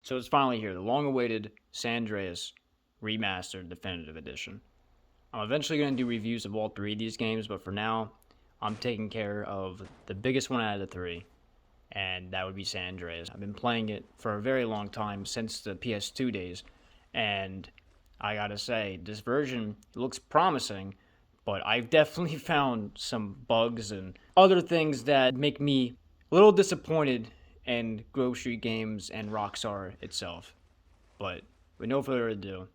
So it's finally here, the long-awaited San Andreas Remastered Definitive Edition. I'm eventually going to do reviews of all three of these games, but for now, I'm taking care of the biggest one out of the three, and that would be San Andreas. I've been playing it for a very long time, since the PS2 days, and I gotta say, this version looks promising, but I've definitely found some bugs and other things that make me a little disappointed in Grove Street Games and Rockstar itself. But with no further ado,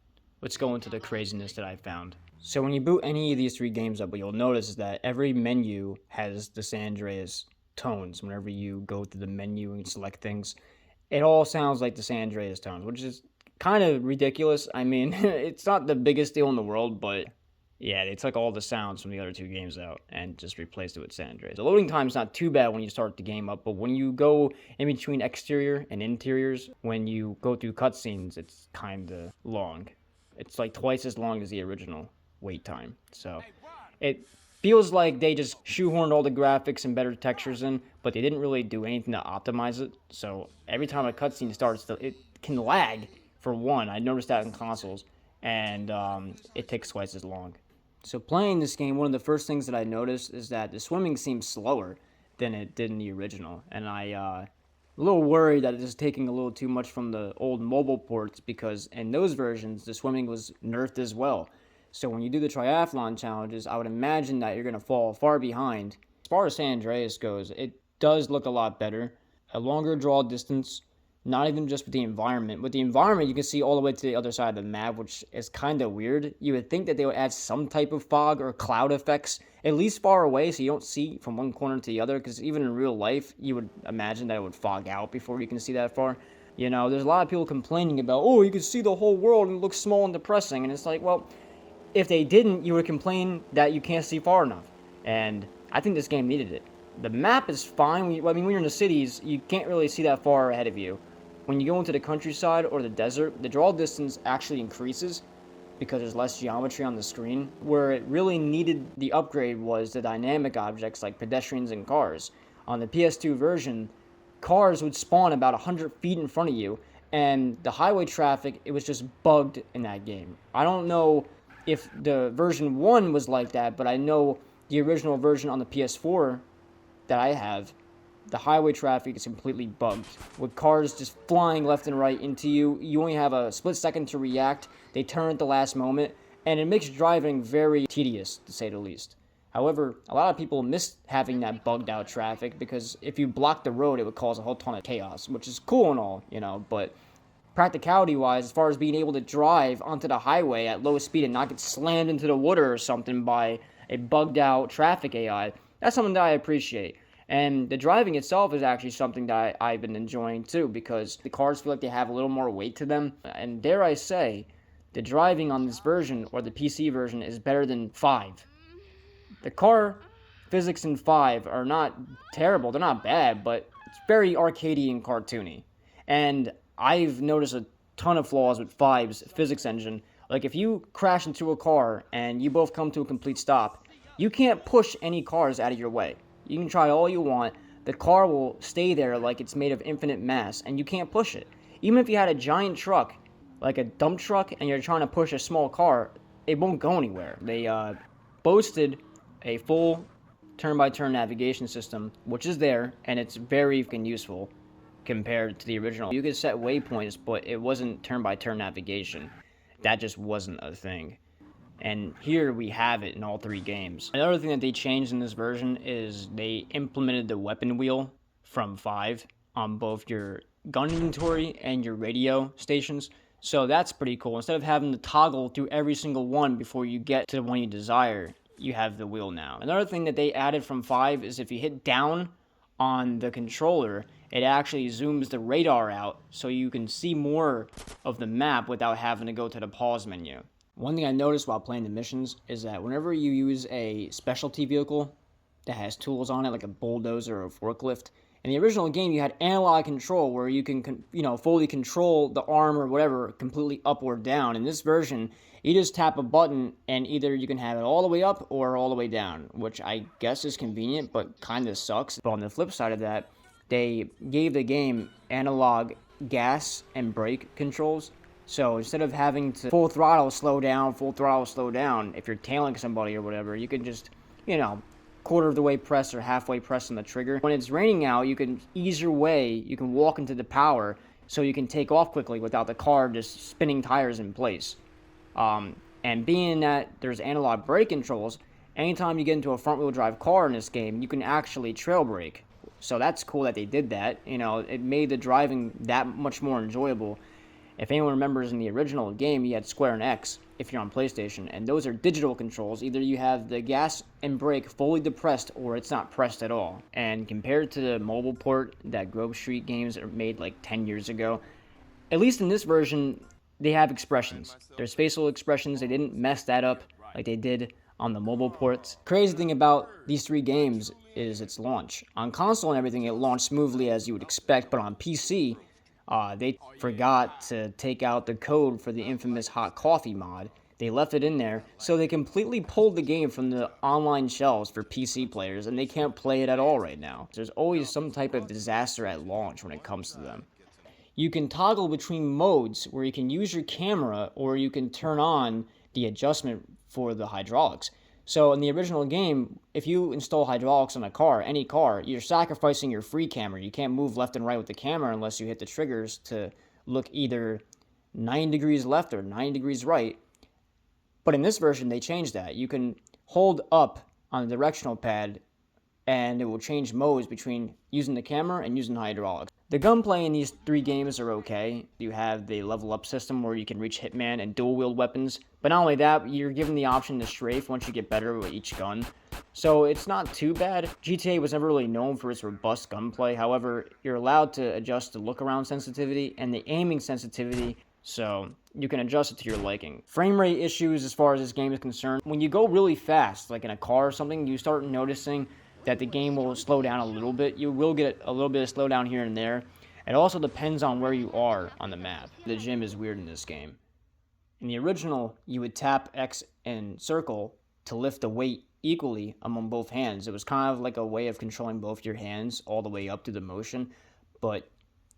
let's go into the craziness that I found. So when you boot any of these three games up, what you'll notice is that every menu has the San Andreas tones. Whenever you go through the menu and select things, it all sounds like the San Andreas tones, which is kind of ridiculous. I mean, it's not the biggest deal in the world, but yeah, they took all the sounds from the other two games out and just replaced it with San Andreas. The loading time's not too bad when you start the game up, but when you go in between exterior and interiors, when you go through cutscenes, it's kind of long. It's like twice as long as the original wait time. So it feels like they just shoehorned all the graphics and better textures in, but they didn't really do anything to optimize it. So every time a cutscene starts, it can lag, for one. I noticed that in consoles, and it takes twice as long. So playing this game, one of the first things that I noticed is that the swimming seems slower than it did in the original, and a little worried that it's taking a little too much from the old mobile ports, because in those versions the swimming was nerfed as well. So when you do the triathlon challenges, I would imagine that you're going to fall far behind. As far as San Andreas goes, it does look a lot better. A longer draw distance, not even just with the environment. With the environment, you can see all the way to the other side of the map, which is kind of weird. You would think that they would add some type of fog or cloud effects, at least far away, so you don't see from one corner to the other, because even in real life, you would imagine that it would fog out before you can see that far. You know, there's a lot of people complaining about, oh, you can see the whole world and it looks small and depressing, and it's like, well, if they didn't, you would complain that you can't see far enough. And I think this game needed it. The map is fine. When you're in the cities, you can't really see that far ahead of you. When you go into the countryside or the desert, the draw distance actually increases because there's less geometry on the screen. Where it really needed the upgrade was the dynamic objects like pedestrians and cars. On the PS2 version, cars would spawn about 100 feet in front of you, and the highway traffic, it was just bugged in that game. I don't know if the version 1 was like that, but I know the original version on the PS4 that I have, the highway traffic is completely bugged, with cars just flying left and right into you. You only have a split second to react. They turn at the last moment, and it makes driving very tedious, to say the least. However, a lot of people miss having that bugged out traffic, because if you block the road, it would cause a whole ton of chaos, which is cool and all, but practicality wise, as far as being able to drive onto the highway at low speed and not get slammed into the water or something by a bugged out traffic AI, that's something that I appreciate. And the driving itself is actually something that I've been enjoying too, because the cars feel like they have a little more weight to them. And dare I say, the driving on this version, or the PC version, is better than 5. The car physics in 5 are not terrible, they're not bad, but it's very arcadey and cartoony. And I've noticed a ton of flaws with 5's physics engine. Like, if you crash into a car and you both come to a complete stop, you can't push any cars out of your way. You can try all you want, the car will stay there like it's made of infinite mass, and you can't push it. Even if you had a giant truck, like a dump truck, and you're trying to push a small car, it won't go anywhere. They boasted a full turn-by-turn navigation system, which is there, and it's very useful compared to the original. You could set waypoints, but it wasn't turn-by-turn navigation. That just wasn't a thing. And here we have it in all three games. Another thing that they changed in this version is they implemented the weapon wheel from 5 on both your gun inventory and your radio stations. So that's pretty cool. Instead of having to toggle through every single one before you get to the one you desire, you have the wheel now. Another thing that they added from 5 is if you hit down on the controller, it actually zooms the radar out so you can see more of the map without having to go to the pause menu. One thing I noticed while playing the missions is that whenever you use a specialty vehicle that has tools on it, like a bulldozer or a forklift, in the original game you had analog control where you can, fully control the arm or whatever completely up or down. In this version, you just tap a button and either you can have it all the way up or all the way down, which I guess is convenient but kind of sucks. But on the flip side of that, they gave the game analog gas and brake controls. So instead of having to full throttle, slow down, if you're tailing somebody or whatever, you can just, quarter of the way press or halfway press on the trigger. When it's raining out, you can ease your way, you can walk into the power, so you can take off quickly without the car just spinning tires in place. And being that there's analog brake controls, anytime you get into a front-wheel drive car in this game, you can actually trail brake. So that's cool that they did that. It made the driving that much more enjoyable. If anyone remembers in the original game, you had Square and X if you're on PlayStation, and those are digital controls. Either you have the gas and brake fully depressed or it's not pressed at all. And compared to the mobile port that Grove Street games are made like 10 years ago, at least in this version, they have expressions. There's facial expressions. They didn't mess that up like they did on the mobile ports. Crazy thing about these 3 games is its launch. On console and everything, it launched smoothly as you would expect, but on PC, they forgot to take out the code for the infamous hot coffee mod. They left it in there, so they completely pulled the game from the online shelves for PC players, and they can't play it at all right now. There's always some type of disaster at launch when it comes to them. You can toggle between modes where you can use your camera or you can turn on the adjustment for the hydraulics. So in the original game, if you install hydraulics on a car, any car, you're sacrificing your free camera. You can't move left and right with the camera unless you hit the triggers to look either 9 degrees left or 9 degrees right. But in this version, they changed that. You can hold up on the directional pad and it will change modes between using the camera and using hydraulics. The gunplay in these 3 games are okay. You have the level up system where you can reach Hitman and dual wield weapons. But not only that, you're given the option to strafe once you get better with each gun. So it's not too bad. GTA was never really known for its robust gunplay. However, you're allowed to adjust the look around sensitivity and the aiming sensitivity, so you can adjust it to your liking. Frame rate issues as far as this game is concerned. When you go really fast, like in a car or something, you start noticing that the game will slow down a little bit. You will get a little bit of slowdown here and there. It also depends on where you are on the map. The gym is weird in this game. In the original, you would tap X and circle to lift the weight equally among both hands. It was kind of like a way of controlling both your hands all the way up to the motion. But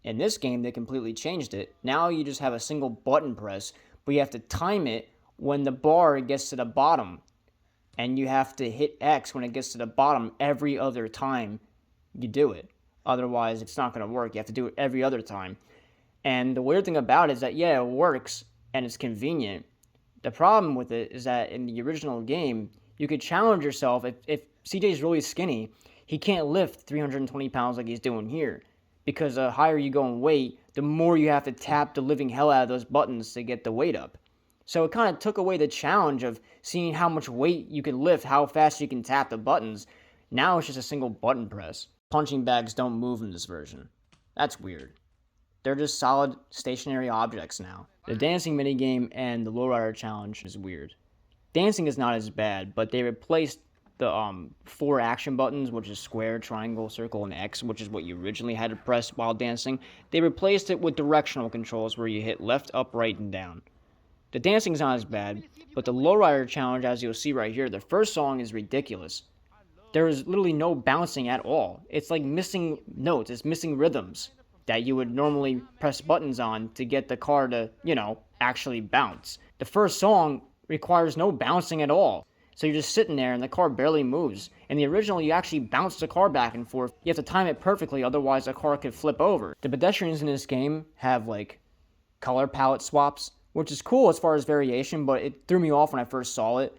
in this game, they completely changed it. Now you just have a single button press, but you have to time it when the bar gets to the bottom. And you have to hit X when it gets to the bottom every other time you do it. Otherwise, it's not going to work. You have to do it every other time. And the weird thing about it is that, yeah, it works and it's convenient. The problem with it is that in the original game, you could challenge yourself. If CJ's really skinny, he can't lift 320 pounds like he's doing here. Because the higher you go in weight, the more you have to tap the living hell out of those buttons to get the weight up. So it kind of took away the challenge of seeing how much weight you can lift, how fast you can tap the buttons. Now it's just a single button press. Punching bags don't move in this version. That's weird. They're just solid stationary objects now. The dancing minigame and the lowrider challenge is weird. Dancing is not as bad, but they replaced the 4 action buttons, which is square, triangle, circle, and X, which is what you originally had to press while dancing. They replaced it with directional controls where you hit left, up, right, and down. The dancing's not as bad, but the lowrider challenge, as you'll see right here, the first song is ridiculous. There is literally no bouncing at all. It's like missing notes, it's missing rhythms that you would normally press buttons on to get the car to, actually bounce. The first song requires no bouncing at all. So you're just sitting there and the car barely moves. In the original, you actually bounce the car back and forth. You have to time it perfectly, otherwise the car could flip over. The pedestrians in this game have color palette swaps, which is cool as far as variation, but it threw me off when I first saw it.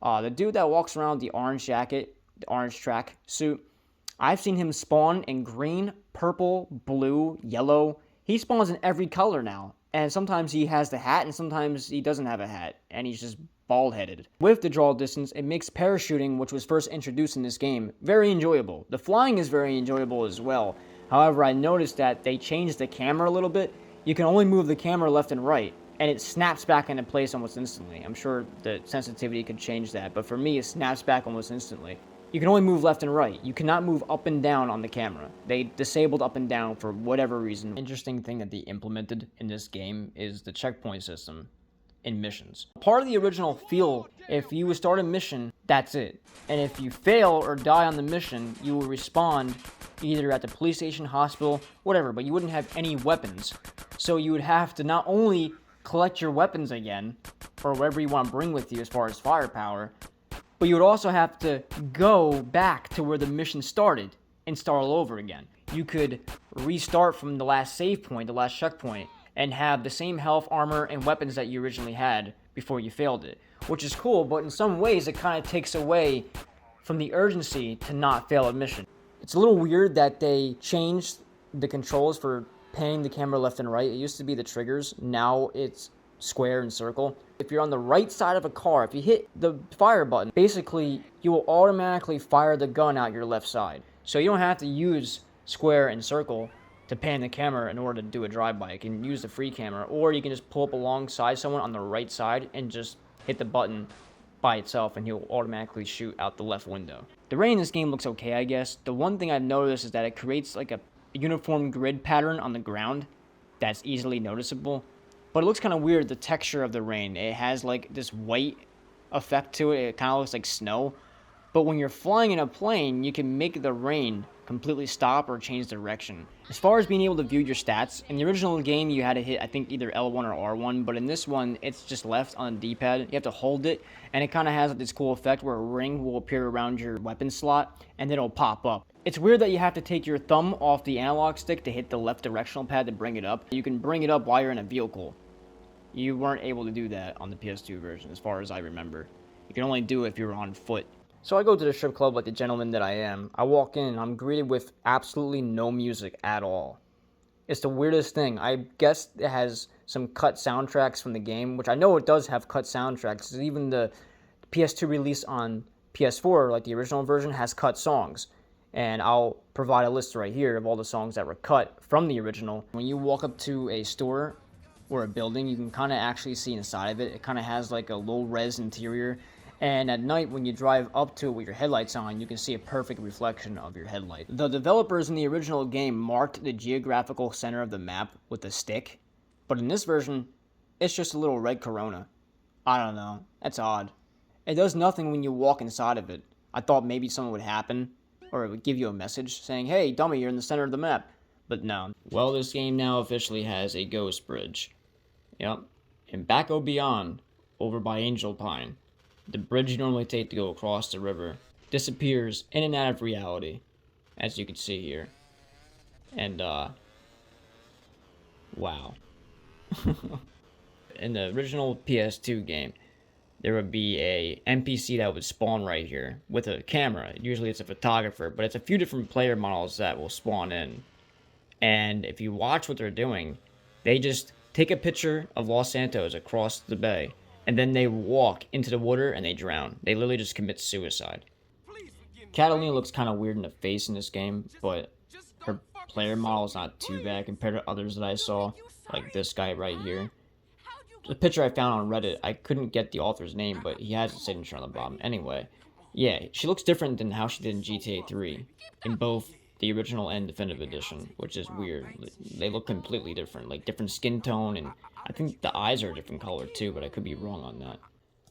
The dude that walks around with the orange jacket, the orange track suit, I've seen him spawn in green, purple, blue, yellow. He spawns in every color now. And sometimes he has the hat and sometimes he doesn't have a hat. And he's just bald-headed. With the draw distance, it makes parachuting, which was first introduced in this game, very enjoyable. The flying is very enjoyable as well. However, I noticed that they changed the camera a little bit. You can only move the camera left and right, and it snaps back into place almost instantly. I'm sure the sensitivity could change that, but for me, it snaps back almost instantly. You can only move left and right. You cannot move up and down on the camera. They disabled up and down for whatever reason. Interesting thing that they implemented in this game is the checkpoint system. in missions. Part of the original feel, if you would start a mission, that's it. And if you fail or die on the mission, you will respawn either at the police station, hospital, whatever, but you wouldn't have any weapons. So you would have to not only collect your weapons again, or whatever you want to bring with you as far as firepower, but you would also have to go back to where the mission started and start all over again. You could restart from the last save point, the last checkpoint, and have the same health, armor, and weapons that you originally had before you failed it. Which is cool, but in some ways it kind of takes away from the urgency to not fail a mission. It's a little weird that they changed the controls for panning the camera left and right. It used to be the triggers, now it's square and circle. If you're on the right side of a car, if you hit the fire button, basically you will automatically fire the gun out your left side. So you don't have to use square and circle to pan the camera in order to do a drive-by. You can use the free camera, or you can just pull up alongside someone on the right side and just hit the button by itself and he'll automatically shoot out the left window. The rain in this game looks okay, I guess. The one thing I've noticed is that it creates like a uniform grid pattern on the ground that's easily noticeable. But it looks kind of weird, the texture of the rain. It has like this white effect to it. It kind of looks like snow. But when you're flying in a plane, you can make the rain completely stop or change direction. As far as being able to view your stats, in the original game you had to hit, I think, either L1 or R1, but in this one, it's just left on the D-pad. You have to hold it, and it kind of has this cool effect where a ring will appear around your weapon slot, and then it'll pop up. It's weird that you have to take your thumb off the analog stick to hit the left directional pad to bring it up. You can bring it up while you're in a vehicle. You weren't able to do that on the PS2 version, as far as I remember. You can only do it if you're on foot. So I go to the strip club like the gentleman that I am. I walk in and I'm greeted with absolutely no music at all. It's the weirdest thing. I guess it has some cut soundtracks from the game, which I know it does have cut soundtracks. Even the PS2 release on PS4, like the original version, has cut songs. And I'll provide a list right here of all the songs that were cut from the original. When you walk up to a store or a building, you can kind of actually see inside of it. It kind of has like a low-res interior. And at night, when you drive up to it with your headlights on, you can see a perfect reflection of your headlight. The developers in the original game marked the geographical center of the map with a stick, but in this version, it's just a little red corona. I don't know, that's odd. It does nothing when you walk inside of it. I thought maybe something would happen, or it would give you a message saying, hey, dummy, you're in the center of the map. But no. Well, this game now officially has a ghost bridge. Yep, in Backo Beyond, over by Angel Pine. The bridge you normally take to go across the river disappears in and out of reality, as you can see here. And, wow. In the original PS2 game, there would be a NPC that would spawn right here with a camera. Usually it's a photographer, but it's a few different player models that will spawn in. And if you watch what they're doing, they just take a picture of Los Santos across the bay, and then they walk into the water and they drown. They literally just commit suicide. Catalina looks kind of weird in the face in this game, but her player model is not too bad compared to others that I saw, like this guy right here. The picture I found on Reddit, I couldn't get the author's name, but he has a signature on the bottom. Anyway, yeah, she looks different than how she did in GTA 3, in both the original and definitive edition, which is weird. They look completely different, like different skin tone, and I think the eyes are a different color too, but I could be wrong on that.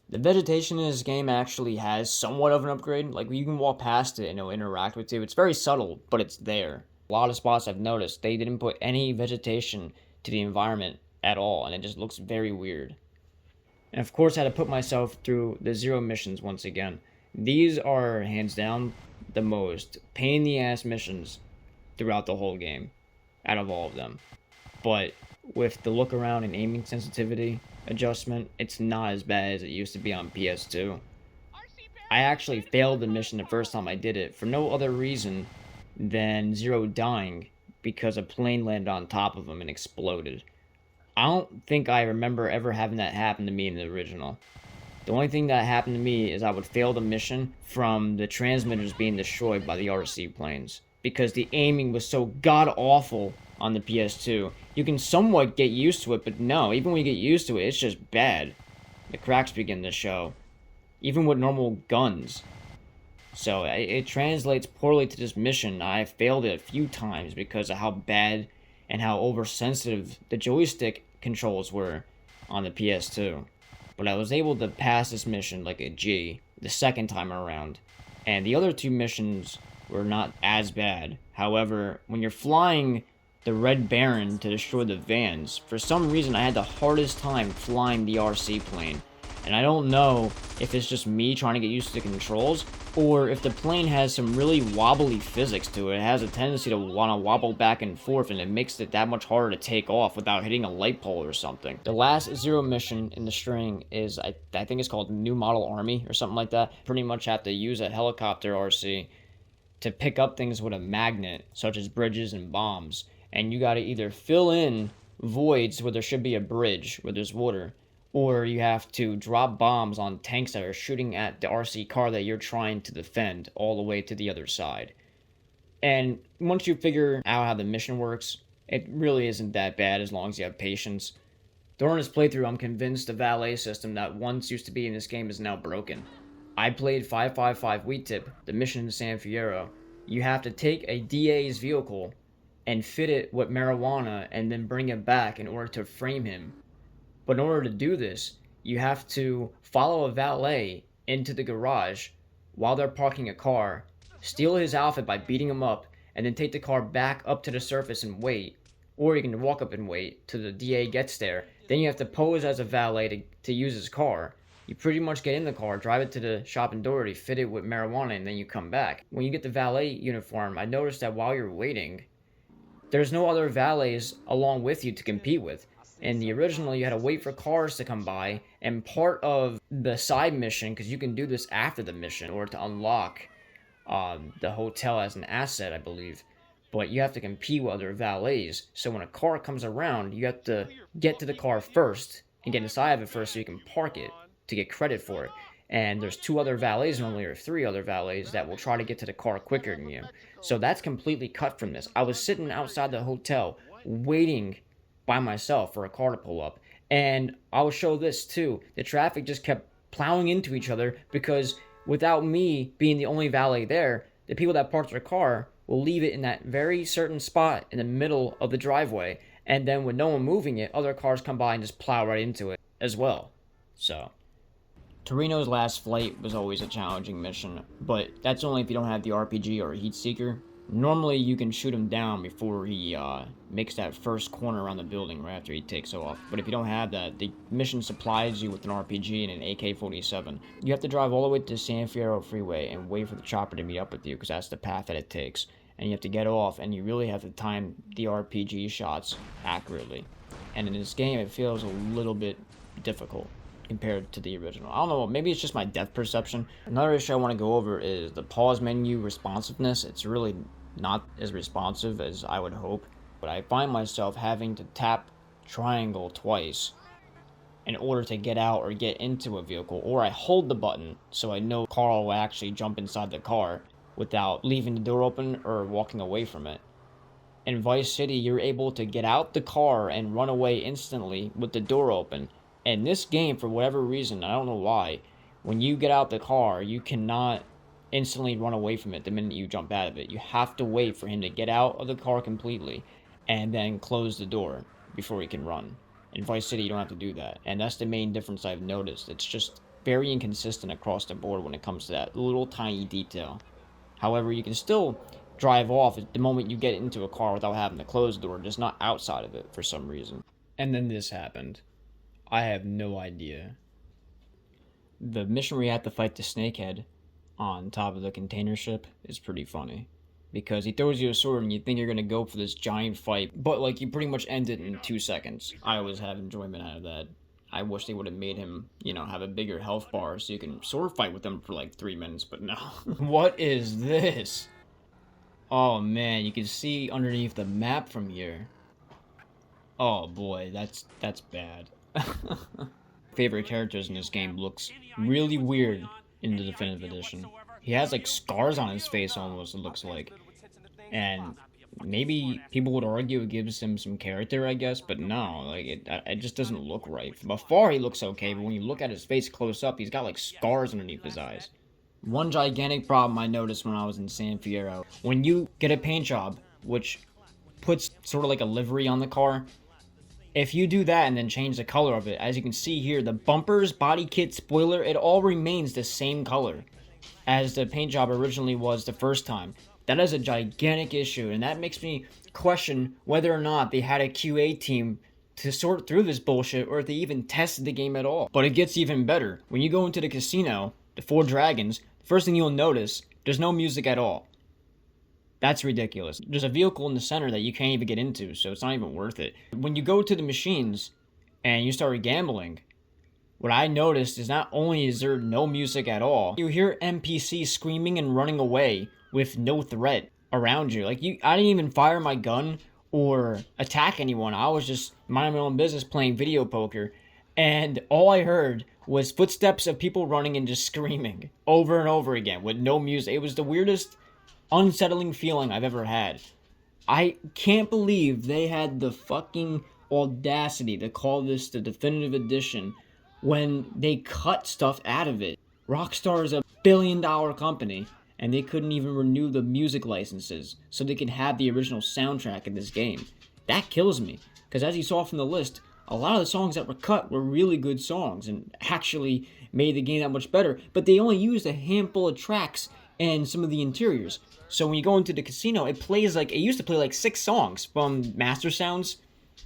The vegetation in this game actually has somewhat of an upgrade. Like, you can walk past it and it'll interact with you. It's very subtle, but it's there. A lot of spots I've noticed, they didn't put any vegetation to the environment at all, and it just looks very weird. And of course I had to put myself through the 0 missions once again. These are, hands down, the most pain-in-the-ass missions throughout the whole game, out of all of them. But with the look around and aiming sensitivity adjustment, it's not as bad as it used to be on PS2. I actually failed the mission the first time I did it for no other reason than Zero dying because a plane landed on top of him and exploded. I don't think I remember ever having that happen to me in the original. The only thing that happened to me is I would fail the mission from the transmitters being destroyed by the RC planes, because the aiming was so god-awful on the PS2. You can somewhat get used to it, but no, even when you get used to it, it's just bad. The cracks begin to show, even with normal guns. So it translates poorly to this mission. I failed it a few times because of how bad and how oversensitive the joystick controls were on the PS2. but I was able to pass this mission like a G the second time around. And the other two missions were not as bad. However, when you're flying the Red Baron to destroy the vans, for some reason I had the hardest time flying the RC plane. And I don't know if it's just me trying to get used to the controls, or if the plane has some really wobbly physics to it. It has a tendency to want to wobble back and forth, and it makes it that much harder to take off without hitting a light pole or something. The last Zero mission in the string is, I think it's called New Model Army or something like that. Pretty much have to use a helicopter RC to pick up things with a magnet, such as bridges and bombs. And you gotta either fill in voids where there should be a bridge, where there's water, or you have to drop bombs on tanks that are shooting at the RC car that you're trying to defend all the way to the other side. And once you figure out how the mission works, it really isn't that bad as long as you have patience. During this playthrough, I'm convinced the Valet System that once used to be in this game is now broken. I played 555 Wheat Tip, the mission in San Fierro. You have to take a DA's vehicle and fit it with marijuana and then bring it back in order to frame him. But in order to do this, you have to follow a valet into the garage while they're parking a car, steal his outfit by beating him up, and then take the car back up to the surface and wait. Or you can walk up and wait till the DA gets there. Then you have to pose as a valet to use his car. You pretty much get in the car, drive it to the shop in Doherty, fit it with marijuana, and then you come back. When you get the valet uniform, I noticed that while you're waiting, there's no other valets along with you to compete with. In the original, you had to wait for cars to come by, and part of the side mission, because you can do this after the mission, or to unlock the hotel as an asset, I believe. But you have to compete with other valets, so when a car comes around, you have to get to the car first, and get inside of it first so you can park it, to get credit for it. And there's two other valets normally, or three other valets, that will try to get to the car quicker than you. So that's completely cut from this. I was sitting outside the hotel, waiting by myself for a car to pull up. And I will show this too. The traffic just kept plowing into each other because without me being the only valet there, the people that parked their car will leave it in that very certain spot in the middle of the driveway. And then with no one moving it, other cars come by and just plow right into it as well. So Torino's last flight was always a challenging mission, but that's only if you don't have the RPG or a heat seeker. Normally, you can shoot him down before he makes that first corner around the building right after he takes off. But if you don't have that, the mission supplies you with an RPG and an AK-47. You have to drive all the way to the San Fierro Freeway and wait for the chopper to meet up with you, because that's the path that it takes. And you have to get off, and you really have to time the RPG shots accurately. And in this game, it feels a little bit difficult compared to the original. I don't know, maybe it's just my depth perception. Another issue I want to go over is the pause menu responsiveness. It's really not as responsive as I would hope, but I find myself having to tap triangle twice in order to get out or get into a vehicle, or I hold the button so I know Carl will actually jump inside the car without leaving the door open or walking away from it. In Vice City, you're able to get out the car and run away instantly with the door open. In this game, for whatever reason, I don't know why, when you get out the car, you cannot instantly run away from it the minute you jump out of it. You have to wait for him to get out of the car completely and then close the door before he can run. In Vice City, you don't have to do that. And that's the main difference I've noticed. It's just very inconsistent across the board when it comes to that little tiny detail. However, you can still drive off at the moment you get into a car without having to close the door, just not outside of it for some reason. And then this happened. I have no idea. The mission where you have to fight the snakehead on top of the container ship is pretty funny, because he throws you a sword and you think you're gonna go for this giant fight, but like you pretty much end it in 2 seconds. I always have enjoyment out of that. I wish they would have made him, have a bigger health bar so you can sword fight with him for like 3 minutes, but no. What is this? Oh man, you can see underneath the map from here. Oh boy, that's bad. Favorite characters in this game looks really weird in the Definitive Edition. He has like scars on his face almost, it looks like. And maybe people would argue it gives him some character, I guess, but no, like it just doesn't look right. From afar he looks okay, but when you look at his face close up, he's got like scars underneath his eyes. One gigantic problem I noticed when I was in San Fierro, when you get a paint job, which puts sort of like a livery on the car, If you do that and then change the color of it, as you can see here, the bumpers, body kit, spoiler, it all remains the same color as the paint job originally was the first time. That is a gigantic issue, and that makes me question whether or not they had a QA team to sort through this bullshit, or if they even tested the game at all. But it gets even better. When you go into the casino, the Four Dragons, the first thing you'll notice, there's no music at all. That's ridiculous. There's a vehicle in the center that you can't even get into, so it's not even worth it. When you go to the machines and you start gambling, what I noticed is not only is there no music at all, you hear NPCs screaming and running away with no threat around you. Like, I didn't even fire my gun or attack anyone. I was just minding my own business playing video poker, and all I heard was footsteps of people running and just screaming over and over again with no music. It was the weirdest, unsettling feeling I've ever had. I can't believe they had the fucking audacity to call this the definitive edition when they cut stuff out of it. Rockstar is a billion-dollar company, and they couldn't even renew the music licenses so they could have the original soundtrack in this game. That kills me, because as you saw from the list, a lot of the songs that were cut were really good songs and actually made the game that much better, but they only used a handful of tracks and some of the interiors. So when you go into the casino, it used to play like 6 songs from Master Sound's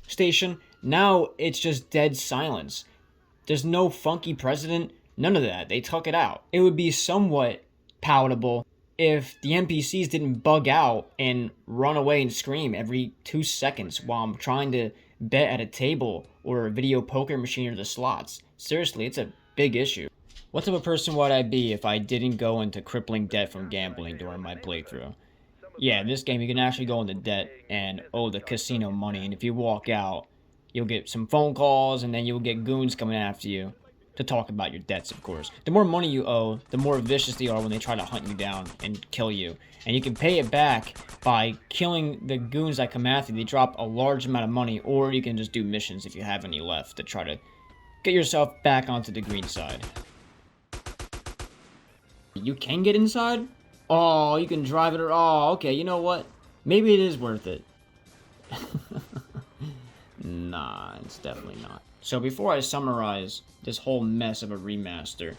station. Now it's just dead silence. There's no funky president, none of that. They took it out. It would be somewhat palatable if the NPCs didn't bug out and run away and scream every 2 seconds while I'm trying to bet at a table or a video poker machine or the slots. Seriously, it's a big issue. What type of person would I be if I didn't go into crippling debt from gambling during my playthrough? Yeah, in this game you can actually go into debt and owe the casino money, and if you walk out, you'll get some phone calls, and then you'll get goons coming after you to talk about your debts, of course. The more money you owe, the more vicious they are when they try to hunt you down and kill you. And you can pay it back by killing the goons that come after you. They drop a large amount of money, or you can just do missions if you have any left to try to get yourself back onto the green side. You can get inside? Oh, you can drive it. Oh, okay, you know what? Maybe it is worth it. Nah, it's definitely not. So before I summarize this whole mess of a remaster,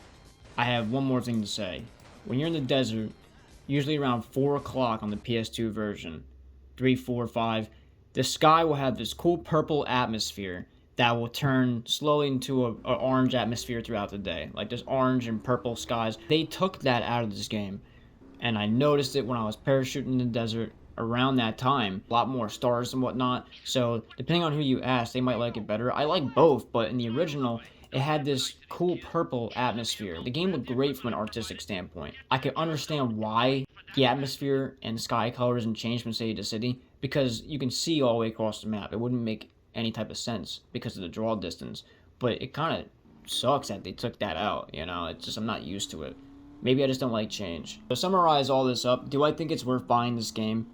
I have one more thing to say. When you're in the desert, usually around 4 o'clock on the PS2 version, 3, 4, 5, the sky will have this cool purple atmosphere that will turn slowly into an orange atmosphere throughout the day. Like this orange and purple skies. They took that out of this game, and I noticed it when I was parachuting in the desert around that time. A lot more stars and whatnot, so depending on who you ask, they might like it better. I like both, but in the original, it had this cool purple atmosphere. The game looked great from an artistic standpoint. I could understand why the atmosphere and sky colors and changed from city to city, because you can see all the way across the map. It wouldn't make any type of sense because of the draw distance, but it kind of sucks that they took that out, you know? It's just, I'm not used to it. Maybe I just don't like change. To summarize all this up, do I think it's worth buying this game?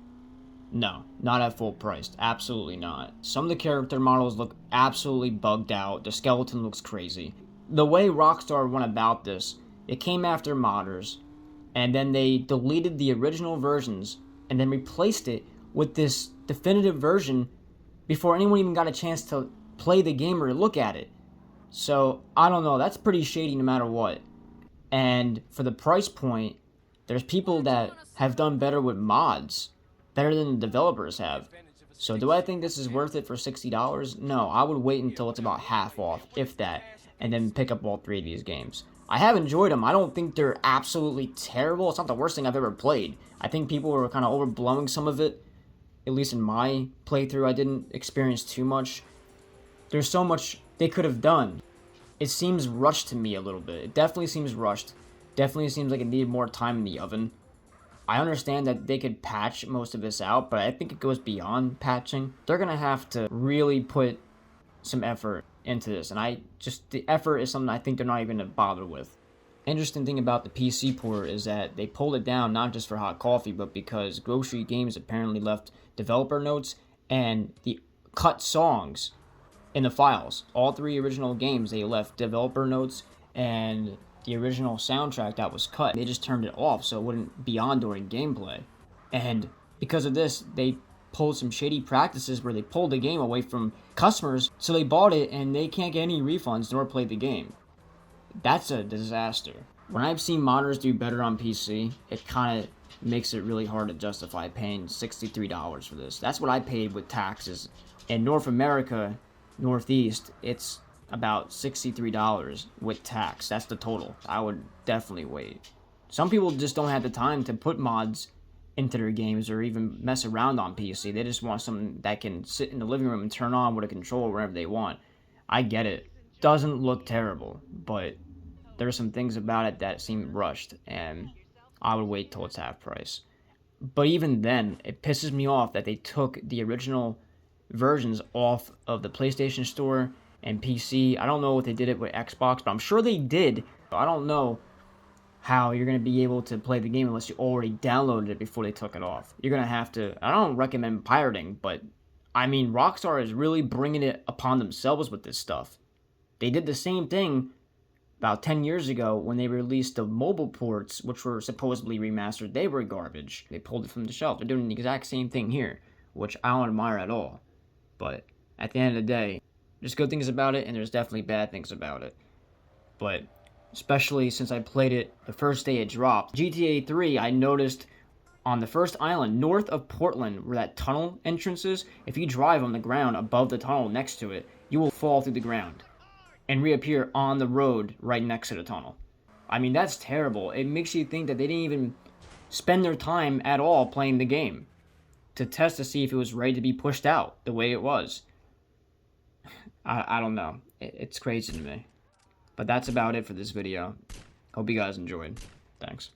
No, not at full price. Absolutely not. Some of the character models look absolutely bugged out. The skeleton looks crazy. The way Rockstar went about this, it came after modders, and then they deleted the original versions and then replaced it with this definitive version before anyone even got a chance to play the game or look at it. So, I don't know. That's pretty shady no matter what. And for the price point, there's people that have done better with mods. Better than the developers have. So do I think this is worth it for $60? No, I would wait until it's about half off, if that, and then pick up all 3 of these games. I have enjoyed them. I don't think they're absolutely terrible. It's not the worst thing I've ever played. I think people were kind of overblowing some of it. At least in my playthrough, I didn't experience too much. There's so much they could have done. It seems rushed to me a little bit. It definitely seems rushed. Definitely seems like it needed more time in the oven. I understand that they could patch most of this out, but I think it goes beyond patching. They're going to have to really put some effort into this, and the effort is something I think they're not even going to bother with. Interesting thing about the PC port is that they pulled it down not just for hot coffee, but because Grocery Games apparently left developer notes and the cut songs in the files. All 3 original games, they left developer notes and the original soundtrack that was cut. They just turned it off so it wouldn't be on during gameplay. And because of this, they pulled some shady practices where they pulled the game away from customers, so they bought it and they can't get any refunds nor play the game. That's a disaster. When I've seen modders do better on PC, it kind of makes it really hard to justify paying $63 for this. That's what I paid with taxes. In North America, Northeast, it's about $63 with tax. That's the total. I would definitely wait. Some people just don't have the time to put mods into their games or even mess around on PC. They just want something that can sit in the living room and turn on with a controller wherever they want. I get it. Doesn't look terrible, but there's some things about it that seem rushed, and I would wait till it's half price. But even then, it pisses me off that they took the original versions off of the PlayStation Store and PC. I don't know if they did it with Xbox, but I'm sure they did. I don't know how you're going to be able to play the game unless you already downloaded it before they took it off. You're going to have to... I don't recommend pirating, but I mean, Rockstar is really bringing it upon themselves with this stuff. They did the same thing about 10 years ago when they released the mobile ports, which were supposedly remastered. They were garbage. They pulled it from the shelf. They're doing the exact same thing here, which I don't admire at all. But at the end of the day, there's good things about it, and there's definitely bad things about it. But especially since I played it the first day it dropped, GTA 3, I noticed on the first island north of Portland, where that tunnel entrance is, if you drive on the ground above the tunnel next to it, you will fall through the ground and reappear on the road right next to the tunnel. I mean, that's terrible. It makes you think that they didn't even spend their time at all playing the game to test to see if it was ready to be pushed out the way it was. I don't know. It's crazy to me. But that's about it for this video. Hope you guys enjoyed. Thanks.